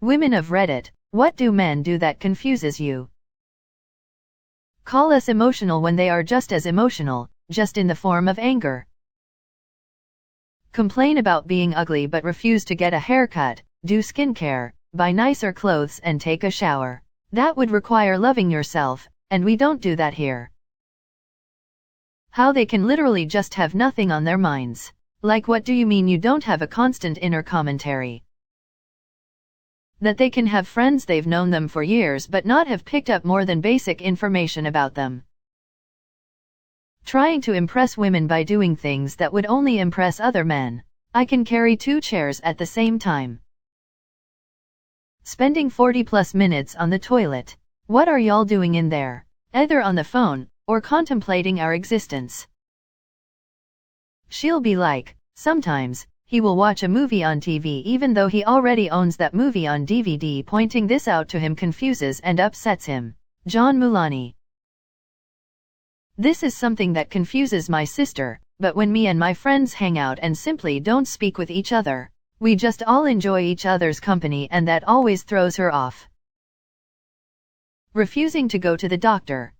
Women of Reddit, what do men do that confuses you? Call us emotional when they are just as emotional, just in the form of anger. Complain about being ugly but refuse to get a haircut, do skincare, buy nicer clothes and take a shower. That would require loving yourself, and we don't do that here. How they can literally just have nothing on their minds. Like, what do you mean you don't have a constant inner commentary? That they can have friends they've known them for years but not have picked up more than basic information about them. Trying to impress women by doing things that would only impress other men. I can carry 2 chairs at the same time. Spending 40+ minutes on the toilet. What are y'all doing in there? Either on the phone, or contemplating our existence. She'll be like, sometimes, he will watch a movie on TV even though he already owns that movie on DVD. Pointing this out to him confuses and upsets him. John Mulani. This is something that confuses my sister, but when me and my friends hang out and simply don't speak with each other, we just all enjoy each other's company, and that always throws her off. Refusing to go to the doctor.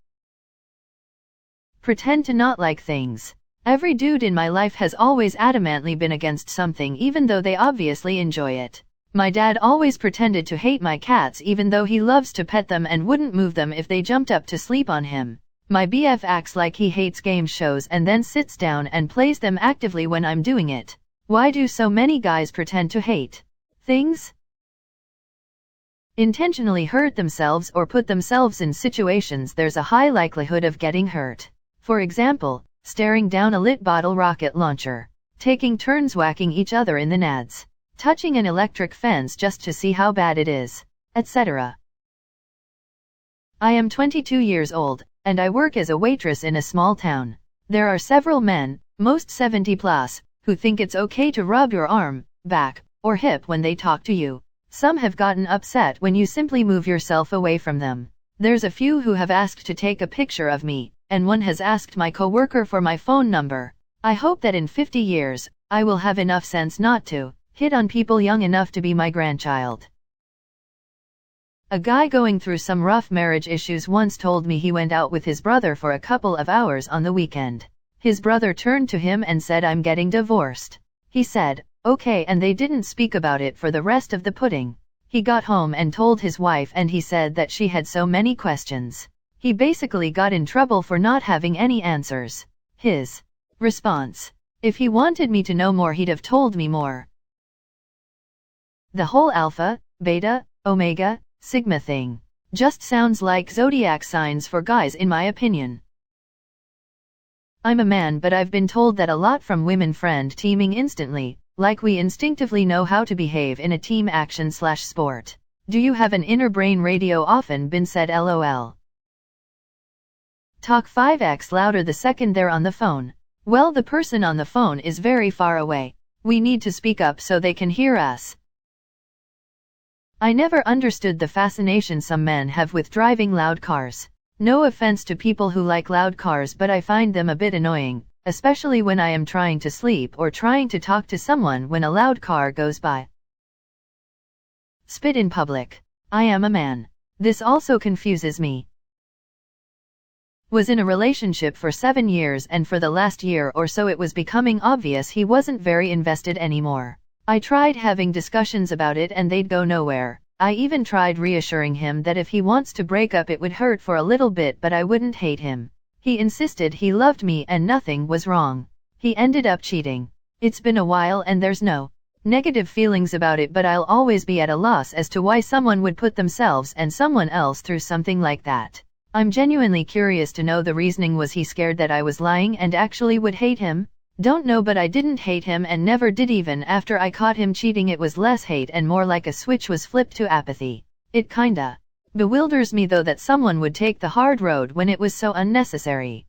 Pretend to not like things. Every dude in my life has always adamantly been against something even though they obviously enjoy it. My dad always pretended to hate my cats even though he loves to pet them and wouldn't move them if they jumped up to sleep on him. My BF acts like he hates game shows and then sits down and plays them actively when I'm doing it. Why do so many guys pretend to hate things? Intentionally hurt themselves or put themselves in situations there's a high likelihood of getting hurt. For example, staring down a lit bottle rocket launcher, taking turns whacking each other in the nads, touching an electric fence just to see how bad it is, etc. I am 22 years old, and I work as a waitress in a small town. There are several men, most 70+, who think it's okay to rub your arm, back, or hip when they talk to you. Some have gotten upset when you simply move yourself away from them. There's a few who have asked to take a picture of me, and one has asked my coworker for my phone number. I hope that in 50 years, I will have enough sense not to hit on people young enough to be my grandchild. A guy going through some rough marriage issues once told me he went out with his brother for a couple of hours on the weekend. His brother turned to him and said, "I'm getting divorced." He said, "Okay," and they didn't speak about it for the rest of the pudding. He got home and told his wife, and he said that she had so many questions. He basically got in trouble for not having any answers. His response: "If he wanted me to know more, he'd have told me more." The whole alpha, beta, omega, sigma thing just sounds like zodiac signs for guys in my opinion. I'm a man, but I've been told that a lot from women. Friend teaming instantly, like we instinctively know how to behave in a team action/sport. Do you have an inner brain radio? Often been said, LOL. Talk 5x louder the second they're on the phone. Well, the person on the phone is very far away. We need to speak up so they can hear us. I never understood the fascination some men have with driving loud cars. No offense to people who like loud cars, but I find them a bit annoying, especially when I am trying to sleep or trying to talk to someone when a loud car goes by. Spit in public. I am a man. This also confuses me. Was in a relationship for 7 years, and for the last year or so it was becoming obvious he wasn't very invested anymore. I tried having discussions about it and they'd go nowhere. I even tried reassuring him that if he wants to break up it would hurt for a little bit, but I wouldn't hate him. He insisted he loved me and nothing was wrong. He ended up cheating. It's been a while and there's no negative feelings about it, but I'll always be at a loss as to why someone would put themselves and someone else through something like that. I'm genuinely curious to know the reasoning. Was he scared that I was lying and actually would hate him? Don't know, but I didn't hate him and never did. Even after I caught him cheating, it was less hate and more like a switch was flipped to apathy. It kinda bewilders me though that someone would take the hard road when it was so unnecessary.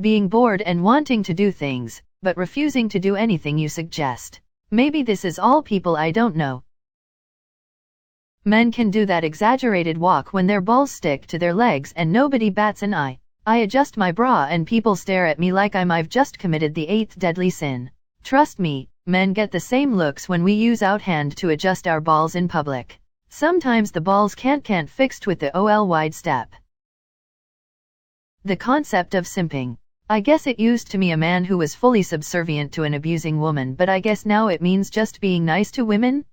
Being bored and wanting to do things, but refusing to do anything you suggest. Maybe this is all people I don't know. Men can do that exaggerated walk when their balls stick to their legs and nobody bats an eye. I adjust my bra and people stare at me like I've just committed the 8th deadly sin. Trust me, men get the same looks when we use outhand to adjust our balls in public. Sometimes the balls can't fixed with the OL wide step. The concept of simping. I guess it used to be a man who was fully subservient to an abusing woman, but I guess now it means just being nice to women.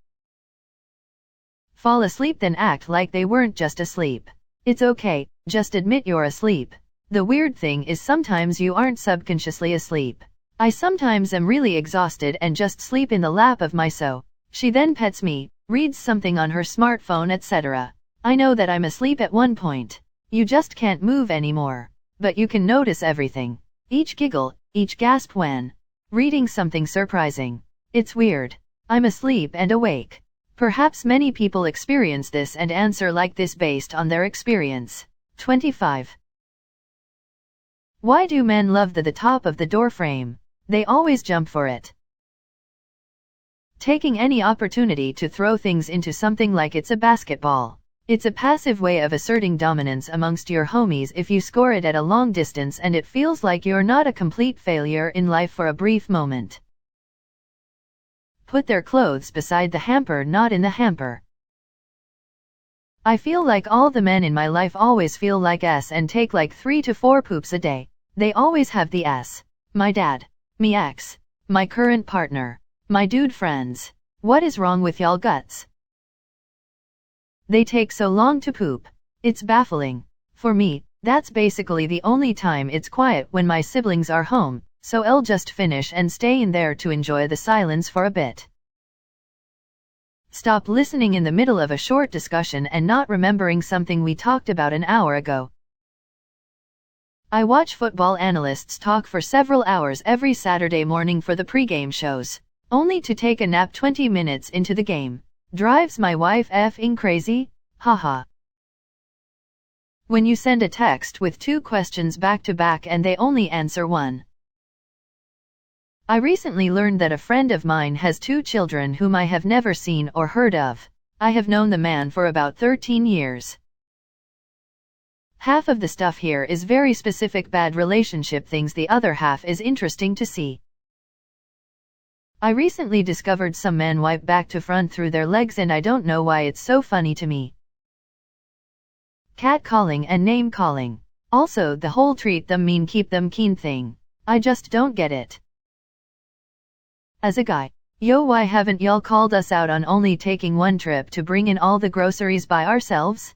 Fall asleep then act like they weren't just asleep. It's okay, just admit you're asleep. The weird thing is sometimes you aren't subconsciously asleep. I sometimes am really exhausted and just sleep in the lap of my so. She then pets me, reads something on her smartphone, etc. I know that I'm asleep at one point. You just can't move anymore. But you can notice everything. Each giggle, each gasp when reading something surprising. It's weird. I'm asleep and awake. Perhaps many people experience this and answer like this based on their experience. 25. Why do men love the top of the door frame? They always jump for it. Taking any opportunity to throw things into something like it's a basketball. It's a passive way of asserting dominance amongst your homies if you score it at a long distance and it feels like you're not a complete failure in life for a brief moment. Put their clothes beside the hamper, not in the hamper. I feel like all the men in my life always feel like S and take like 3 to 4 poops a day. They always have the S. My dad. Me ex. My current partner. My dude friends. What is wrong with y'all guts? They take so long to poop. It's baffling. For me, that's basically the only time it's quiet when my siblings are home, so I'll just finish and stay in there to enjoy the silence for a bit. Stop listening in the middle of a short discussion and not remembering something we talked about an hour ago. I watch football analysts talk for several hours every Saturday morning for the pregame shows, only to take a nap 20 minutes into the game. Drives my wife effing crazy? Haha. When you send a text with 2 questions back to back and they only answer one. I recently learned that a friend of mine has 2 children whom I have never seen or heard of. I have known the man for about 13 years. Half of the stuff here is very specific bad relationship things, the other half is interesting to see. I recently discovered some men wipe back to front through their legs and I don't know why it's so funny to me. Cat calling and name calling. Also the whole treat them mean keep them keen thing. I just don't get it. As a guy, yo, why haven't y'all called us out on only taking one trip to bring in all the groceries by ourselves?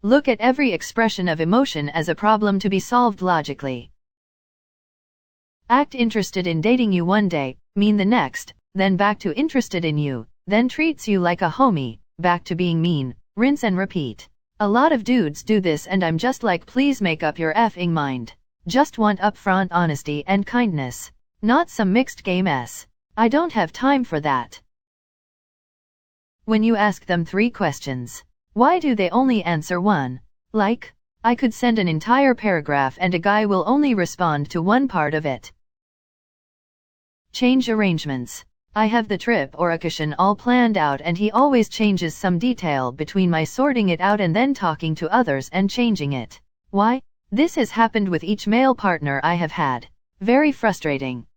Look at every expression of emotion as a problem to be solved logically. Act interested in dating you one day, mean the next, then back to interested in you, then treats you like a homie, back to being mean, rinse and repeat. A lot of dudes do this and I'm just like, please make up your effing mind. Just want upfront honesty and kindness. Not some mixed game s. I don't have time for that. When you ask them 3 questions, why do they only answer one? Like, I could send an entire paragraph and a guy will only respond to one part of it. Change arrangements. I have the trip or occasion all planned out and he always changes some detail between my sorting it out and then talking to others and changing it. Why? This has happened with each male partner I have had. Very frustrating.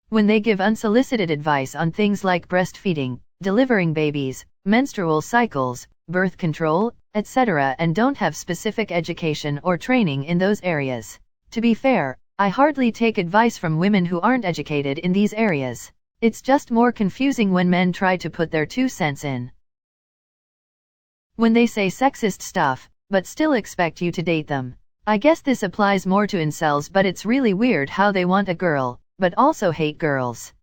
When they give unsolicited advice on things like breastfeeding, delivering babies, menstrual cycles, birth control, etc. and don't have specific education or training in those areas. To be fair, I hardly take advice from women who aren't educated in these areas. It's just more confusing when men try to put their 2 cents in. When they say sexist stuff, but still expect you to date them. I guess this applies more to incels, but it's really weird how they want a girl, but also hate girls.